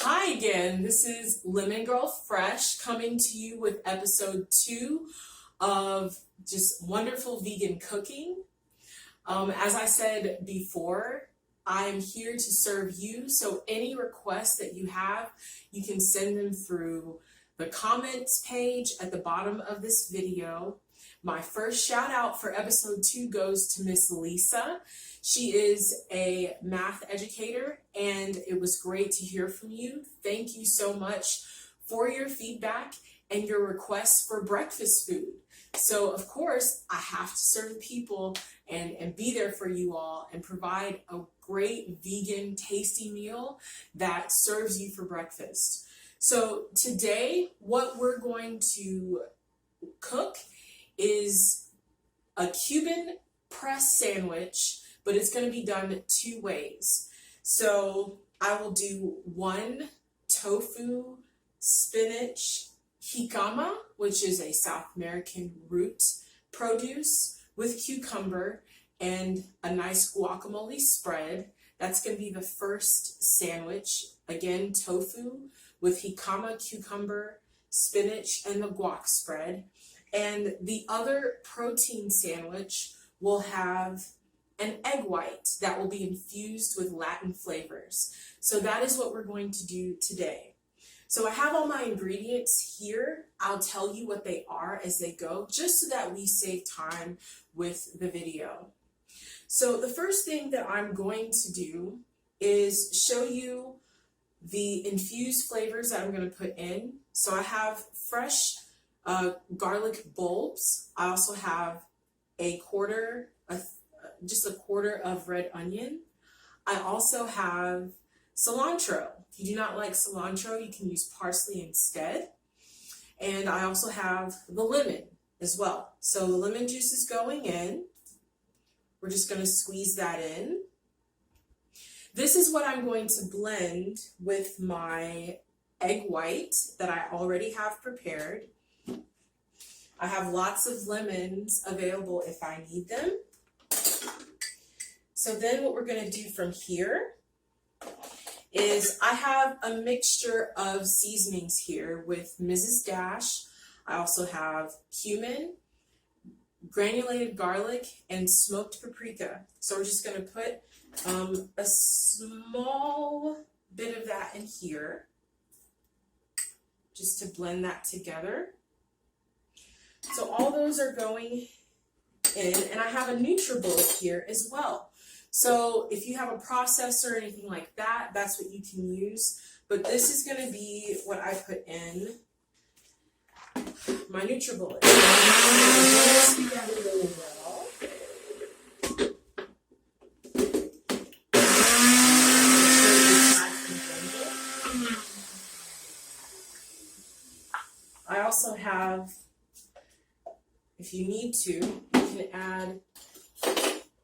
Hi again, this is Lemon Girl Fresh coming to you with episode 2 of just wonderful vegan cooking. As I said before, I'm here to serve you, so any requests that you have, you can send them through the comments page at the bottom of this video. My first shout out for episode 2 goes to Miss Lisa. She is a math educator, and it was great to hear from you. Thank you so much for your feedback and your requests for breakfast food. So of course, I have to serve people and be there for you all and provide a great vegan tasty meal that serves you for breakfast. So today, what we're going to cook is a Cuban press sandwich, but it's going to be done 2 ways. So I will do one tofu spinach jicama, which is a South American root produce, with cucumber and a nice guacamole spread. That's going to be the first sandwich. Again, tofu with jicama, cucumber, spinach, and the guac spread. And the other protein sandwich will have an egg white that will be infused with Latin flavors. So that is what we're going to do today. So I have all my ingredients here. I'll tell you what they are as they go, just so that we save time with the video. So the first thing that I'm going to do is show you the infused flavors that I'm going to put in. So I have fresh garlic bulbs. I also have just a quarter of red onion. I also have cilantro. If you do not like cilantro, you can use parsley instead. And I also have the lemon as well. So the lemon juice is going in. We're just going to squeeze that in. This is what I'm going to blend with my egg white that I already have prepared. I have lots of lemons available if I need them. So then what we're going to do from here is I have a mixture of seasonings here with Mrs. Dash. I also have cumin, granulated garlic, and smoked paprika. So we're just going to put a small bit of that in here just to blend that together. So all those are going in, and I have a NutriBullet here as well. So if you have a processor or anything like that, that's what you can use. But this is going to be what I put in my NutriBullet. Mix together really well. I also have, if you need to, you can add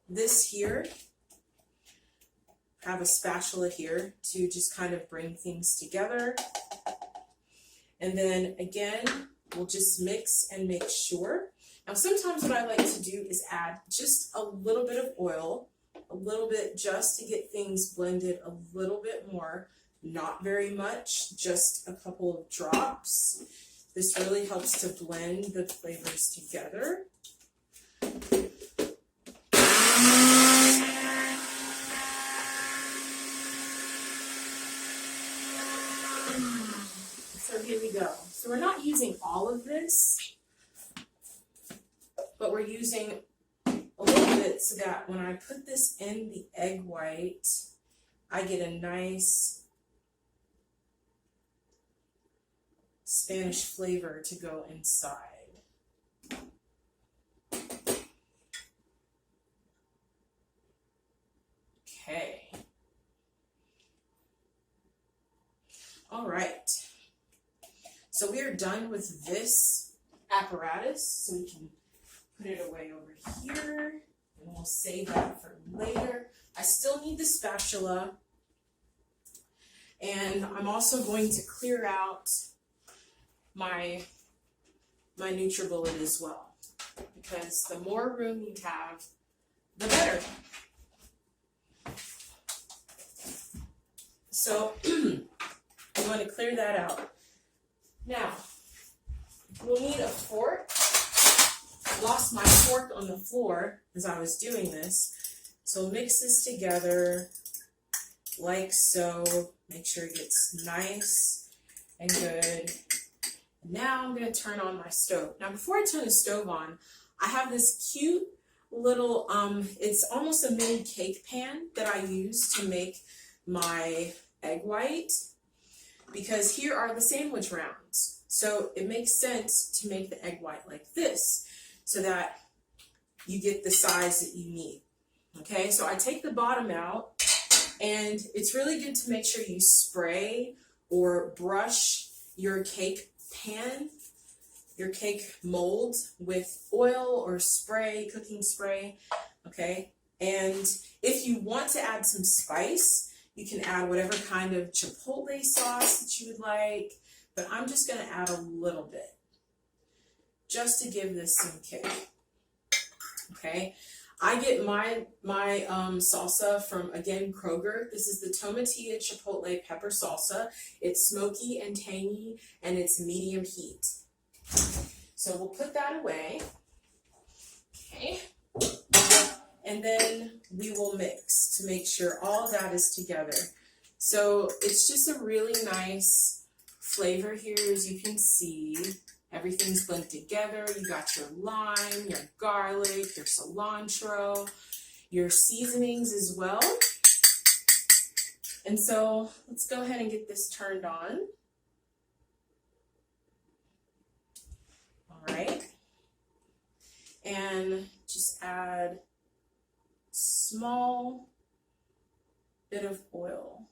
this here. Have a spatula here to just kind of bring things together. And then again, we'll just mix and make sure. Now sometimes what I like to do is add just a little bit of oil, a little bit just to get things blended a little bit more, not very much, just a couple of drops. This really helps to blend the flavors together. So here we go. So we're not using all of this, but we're using a little bit so that when I put this in the egg white, I get a nice Spanish flavor to go inside. Okay. All right. So we are done with this apparatus, so we can put it away over here, and we'll save that for later. I still need the spatula, and I'm also going to clear out my NutriBullet as well, because the more room you have, the better. So you want to clear that out. Now, we'll need a fork. I lost my fork on the floor as I was doing this. So mix this together like so. Make sure it gets nice and good. Now I'm going to turn on my stove. Now before I turn the stove on, I have this cute little, it's almost a mini cake pan that I use to make my egg white, because here are the sandwich rounds. So it makes sense to make the egg white like this so that you get the size that you need. Okay, so I take the bottom out, and it's really good to make sure you spray or brush your cake pan, your cake mold with oil or spray, cooking spray, okay? And if you want to add some spice, you can add whatever kind of Chipotle sauce that you would like, but I'm just gonna add a little bit just to give this some kick, okay? I get my salsa from, again, Kroger. This is the Tomatillo Chipotle pepper salsa. It's smoky and tangy, and it's medium heat. So we'll put that away, okay? And then we will mix to make sure all that is together. So it's just a really nice flavor here, as you can see. Everything's blended together. You got your lime, your garlic, your cilantro, your seasonings as well. And so let's go ahead and get this turned on. All right. And just add a small bit of oil.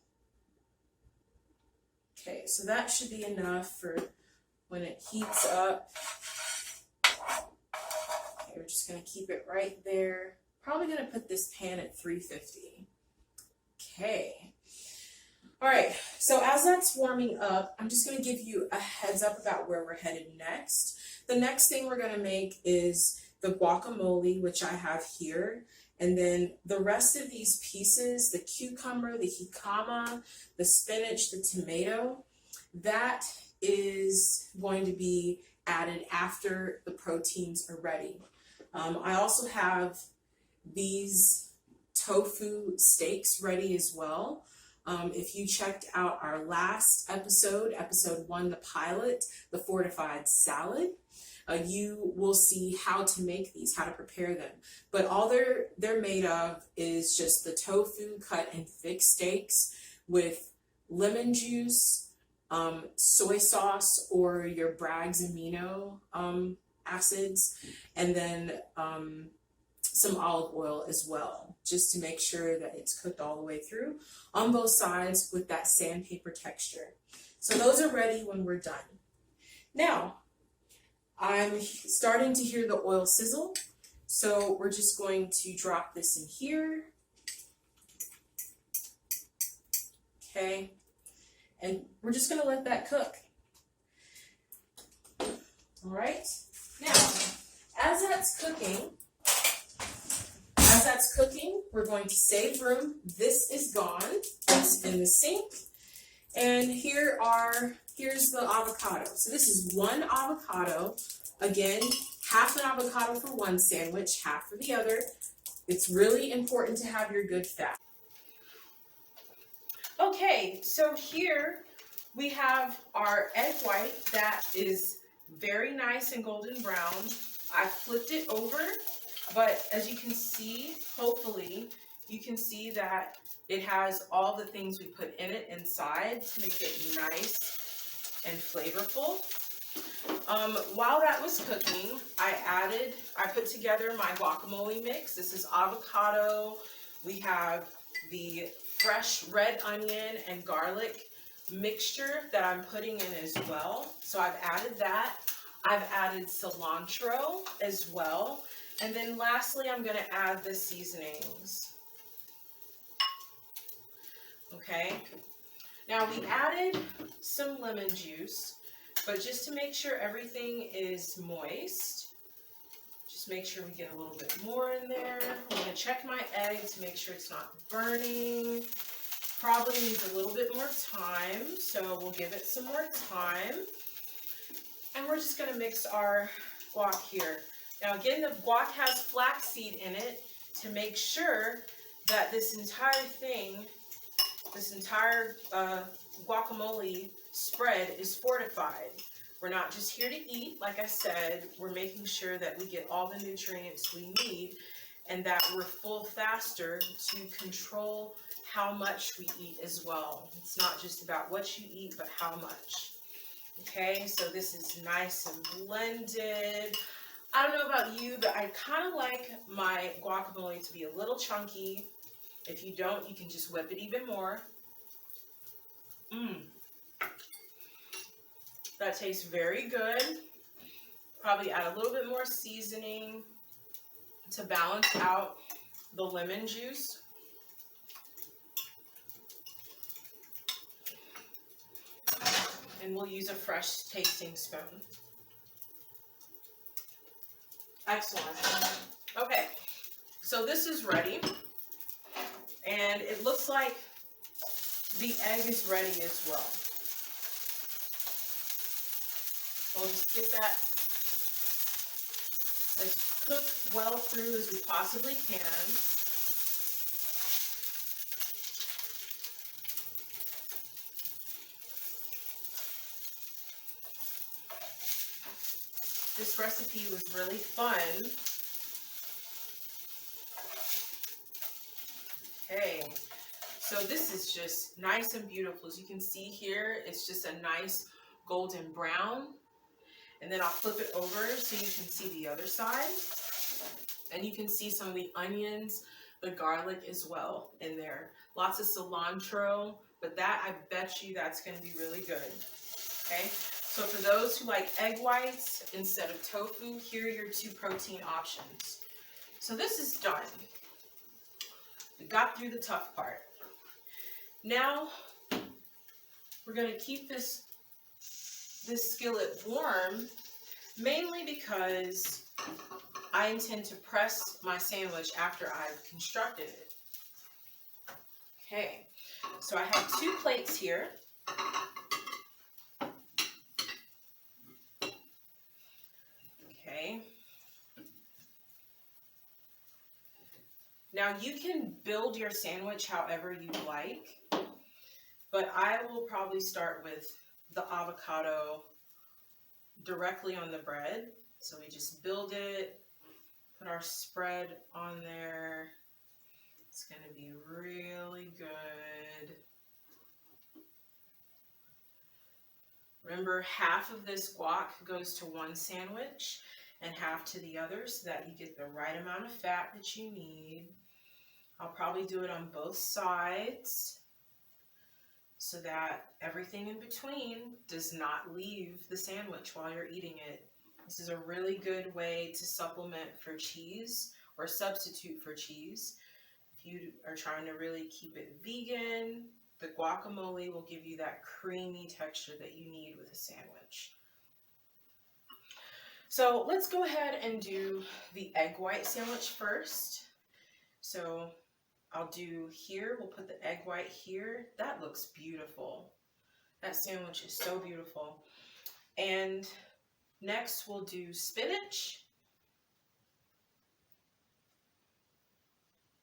Okay, so that should be enough for when it heats up. Okay, we're just gonna keep it right there. Probably gonna put this pan at 350. Okay. All right, so as that's warming up, I'm just gonna give you a heads up about where we're headed next. The next thing we're gonna make is the guacamole, which I have here. And then the rest of these pieces, the cucumber, the jicama, the spinach, the tomato, that is going to be added after the proteins are ready. I also have these tofu steaks ready as well. If you checked out our last episode, episode 1, the pilot, the fortified salad, you will see how to make these, how to prepare them. But all they're made of is just the tofu cut in thick steaks with lemon juice, soy sauce or your Bragg's amino acids, and then some olive oil as well, just to make sure that it's cooked all the way through on both sides with that sandpaper texture. So those are ready when we're done. Now, I'm starting to hear the oil sizzle, so we're just going to drop this in here. Okay. And we're just gonna let that cook. All right. Now, as that's cooking, we're going to save room. This is gone. It's in the sink. And here's the avocado. So this is one avocado. Again, half an avocado for one sandwich, half for the other. It's really important to have your good fat. Okay, so here we have our egg white that is very nice and golden brown. I flipped it over, but as you can see, hopefully, you can see that it has all the things we put in it inside to make it nice and flavorful. While that was cooking, I put together my guacamole mix. This is avocado. We have the fresh red onion and garlic mixture that I'm putting in as well. So I've added that. I've added cilantro as well. And then lastly, I'm going to add the seasonings. Okay. Now we added some lemon juice, but just to make sure everything is moist, just make sure we get a little bit more in there. I'm going to check my egg to make sure it's not burning. probably needs a little bit more time, so we'll give it some more time. And we're just gonna mix our guac here. Now again, the guac has flaxseed in it to make sure that this entire thing, this entire guacamole spread is fortified. We're not just here to eat, like I said, we're making sure that we get all the nutrients we need and that we're full faster to control how much we eat as well. It's not just about what you eat, but how much. Okay, so this is nice and blended. I don't know about you, but I kind of like my guacamole to be a little chunky. If you don't, you can just whip it even more. That tastes very good. Probably add a little bit more seasoning to balance out the lemon juice. And we'll use a fresh tasting spoon. Excellent. Okay, so this is ready. And it looks like the egg is ready as well. We'll just get that as cooked well through as we possibly can. This recipe was really fun. Okay, so this is just nice and beautiful. As you can see here, it's just a nice golden brown. And then I'll flip it over so you can see the other side. And you can see some of the onions, the garlic as well in there. Lots of cilantro, but that, I bet you that's going to be really good. Okay, so for those who like egg whites instead of tofu, here are your 2 protein options. So this is done. We got through the tough part. Now we're going to keep this skillet warm, mainly because I intend to press my sandwich after I've constructed it. Okay, so I have 2 plates here. Okay. Now you can build your sandwich however you like, but I will probably start with the avocado directly on the bread. So we just build it, put our spread on there. It's going to be really good. Remember, half of this guac goes to one sandwich and half to the other so that you get the right amount of fat that you need. I'll probably do it on both sides so that everything in between does not leave the sandwich while you're eating it. This is a really good way to supplement for cheese or substitute for cheese. If you are trying to really keep it vegan, the guacamole will give you that creamy texture that you need with a sandwich. So let's go ahead and do the egg white sandwich first. So I'll do here, we'll put the egg white here. That looks beautiful. That sandwich is so beautiful. And next we'll do spinach.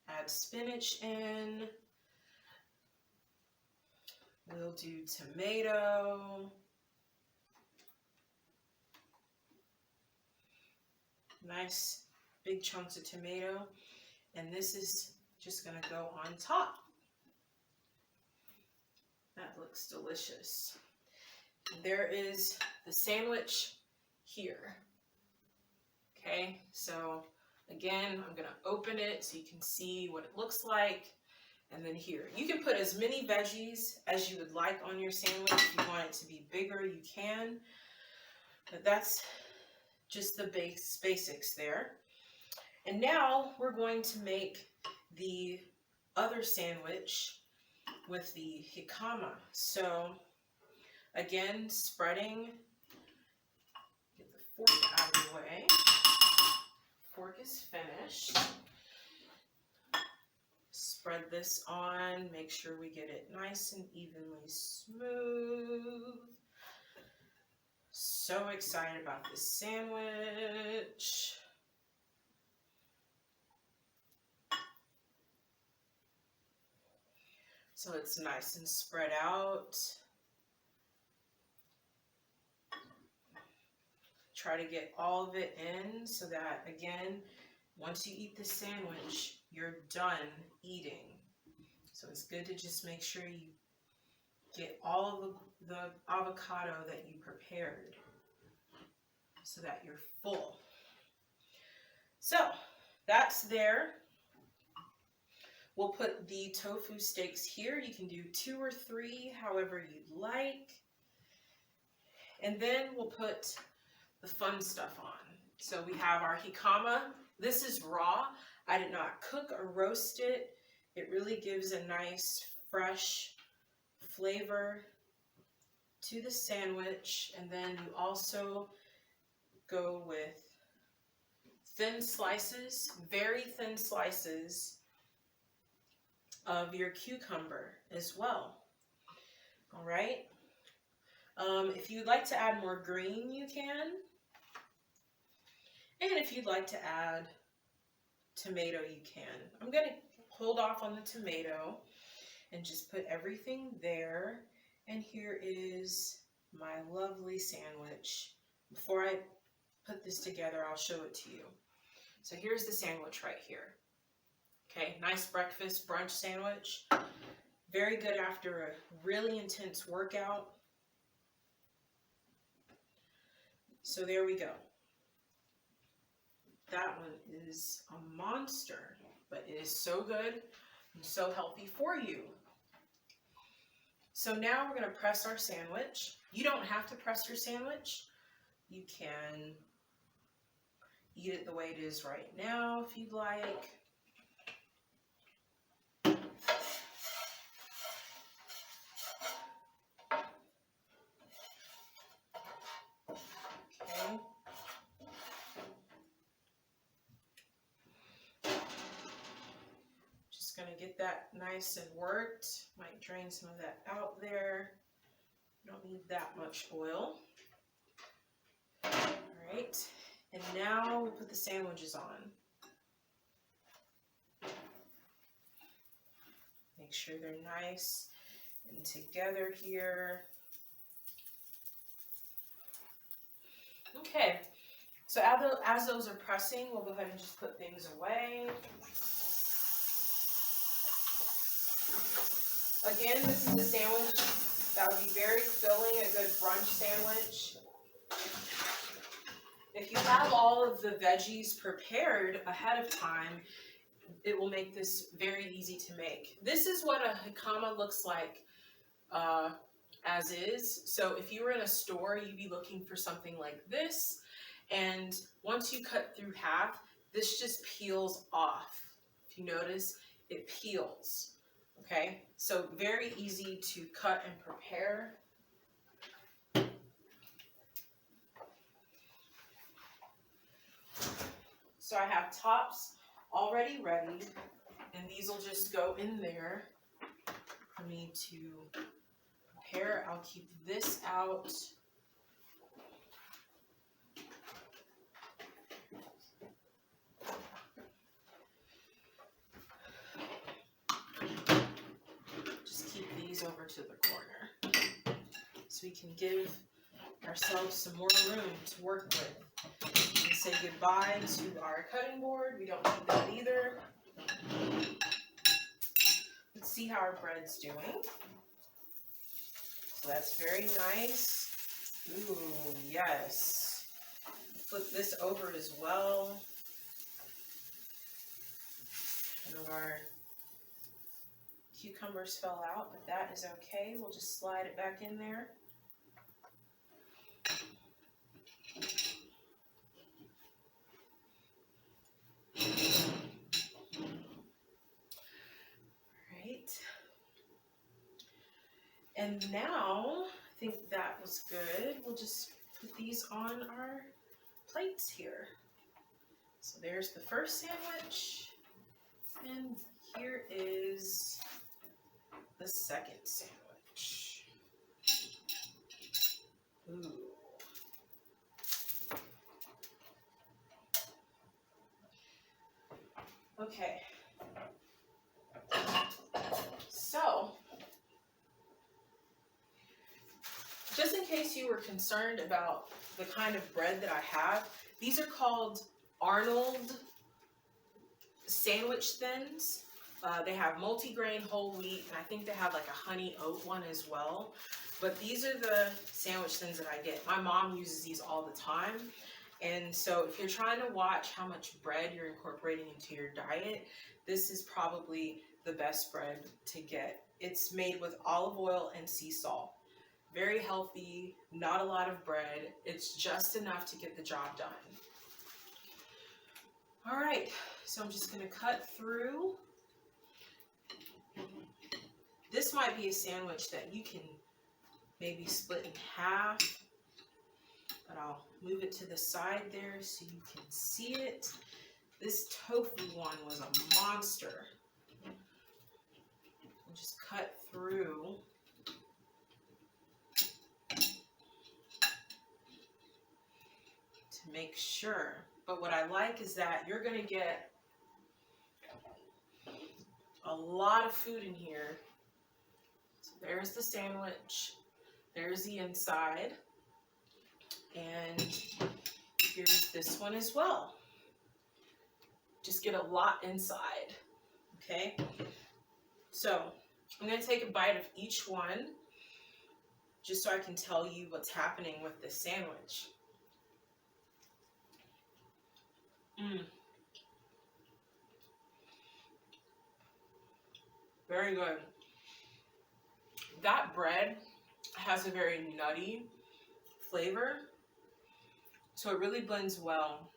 Add spinach in. We'll do tomato. Nice big chunks of tomato. And this is just going to go on top. That looks delicious. And there is the sandwich here. Okay, so again, I'm going to open it so you can see what it looks like. And then here, you can put as many veggies as you would like on your sandwich. If you want it to be bigger, you can. But that's just the basics there. And now we're going to make the other sandwich with the jicama. So again, spreading, get the fork out of the way. Fork is finished. Spread this on, make sure we get it nice and evenly smooth. So excited about this sandwich. So it's nice and spread out. Try to get all of it in so that, again, once you eat the sandwich, you're done eating. So it's good to just make sure you get all of the avocado that you prepared so that you're full. So that's there. We'll put the tofu steaks here. You can do 2 or 3, however you'd like. And then we'll put the fun stuff on. So we have our jicama. This is raw. I did not cook or roast it. It really gives a nice, fresh flavor to the sandwich. And then you also go with thin slices, very thin slices of your cucumber as well. All right. If you'd like to add more green, you can. And if you'd like to add tomato, you can. I'm going to hold off on the tomato and just put everything there. And here is my lovely sandwich. Before I put this together, I'll show it to you. So here's the sandwich right here. Okay, nice breakfast, brunch sandwich. Very good after a really intense workout. So there we go. That one is a monster, but it is so good and so healthy for you. So now we're going to press our sandwich. You don't have to press your sandwich. You can eat it the way it is right now if you'd like. Okay. Just going to get that nice and worked. Might drain some of that out there. Don't need that much oil. All right. And now we'll put the sandwiches on. Make sure they're nice and together here. Okay, so as those are pressing, we'll go ahead and just put things away. Again, this is a sandwich that would be very filling, a good brunch sandwich. If you have all of the veggies prepared ahead of time, it will make this very easy to make. This is what a jicama looks like as is. So if you were in a store, you'd be looking for something like this. And once you cut through half, this just peels off. If you notice, it peels. Okay, so very easy to cut and prepare. So I have tops already ready, and these will just go in there for me to prepare. I'll keep this out. Just keep these over to the corner so we can give ourselves some more room to work with. And say goodbye to our cutting board. We don't need that either. Let's see how our bread's doing. So that's very nice. Ooh, yes. Flip this over as well. One of our cucumbers fell out, but that is okay. We'll just slide it back in there. And now, I think that was good. We'll just put these on our plates here. So there's the first sandwich, and here is the second sandwich. Ooh. Okay. So, just in case you were concerned about the kind of bread that I have, these are called Arnold sandwich thins. They have multigrain, whole wheat, and I think they have like a honey oat one as well. But these are the sandwich thins that I get. My mom uses these all the time. And so if you're trying to watch how much bread you're incorporating into your diet, this is probably the best bread to get. It's made with olive oil and sea salt. Very healthy, not a lot of bread. It's just enough to get the job done. All right, so I'm just gonna cut through. This might be a sandwich that you can maybe split in half, but I'll move it to the side there so you can see it. This tofu one was a monster. I'll just cut through. To make sure. But what I like is that you're gonna get a lot of food in here. So there's the sandwich, there's the inside, and here's this one as well. Just get a lot inside, okay? So I'm gonna take a bite of each one just so I can tell you what's happening with this sandwich. Very good. That bread has a very nutty flavor, so it really blends well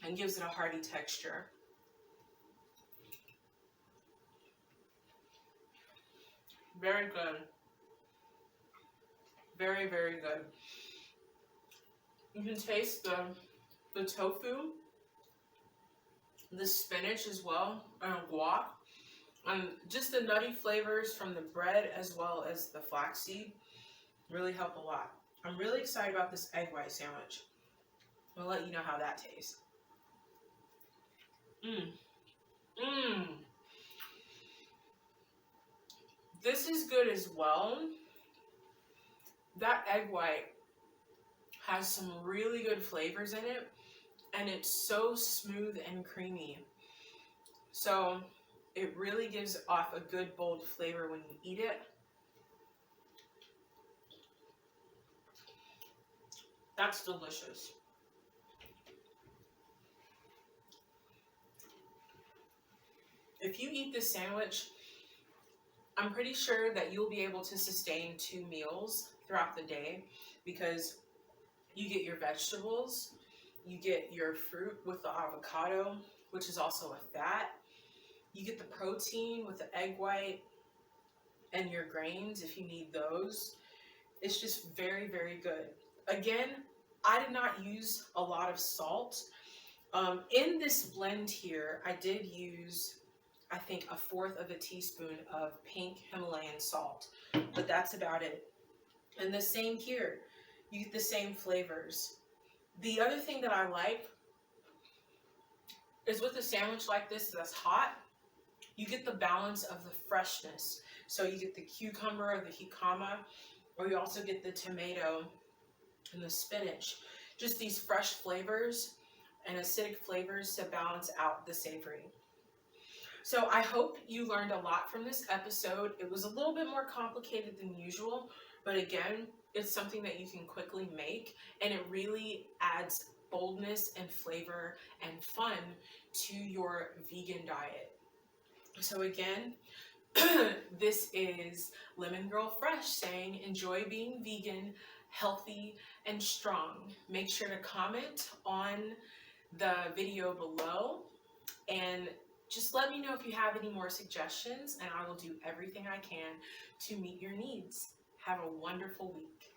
and gives it a hearty texture. Very good. Very, very good. You can taste the tofu, the spinach as well, and guac, and just the nutty flavors from the bread as well as the flaxseed really help a lot. I'm really excited about this egg white sandwich. I'll let you know how that tastes. This is good as well. That egg white has some really good flavors in it, and it's so smooth and creamy. So it really gives off a good bold flavor when you eat it. That's delicious. If you eat this sandwich, I'm pretty sure that you'll be able to sustain 2 meals throughout the day, because you get your vegetables, you get your fruit with the avocado, which is also a fat, you get the protein with the egg white, and your grains if you need those. It's just very, very good. Again, I did not use a lot of salt. In this blend here, I did use, I think, 1/4 teaspoon of pink Himalayan salt, but that's about it. And the same here, you get the same flavors. The other thing that I like is with a sandwich like this that's hot, you get the balance of the freshness. So you get the cucumber or the jicama, or you also get the tomato and the spinach. Just these fresh flavors and acidic flavors to balance out the savory. So I hope you learned a lot from this episode. It was a little bit more complicated than usual, but again, it's something that you can quickly make, and it really adds boldness and flavor and fun to your vegan diet. So again, this is Lemon Girl Fresh saying, enjoy being vegan, healthy, and strong. Make sure to comment on the video below, and just let me know if you have any more suggestions, and I will do everything I can to meet your needs. Have a wonderful week.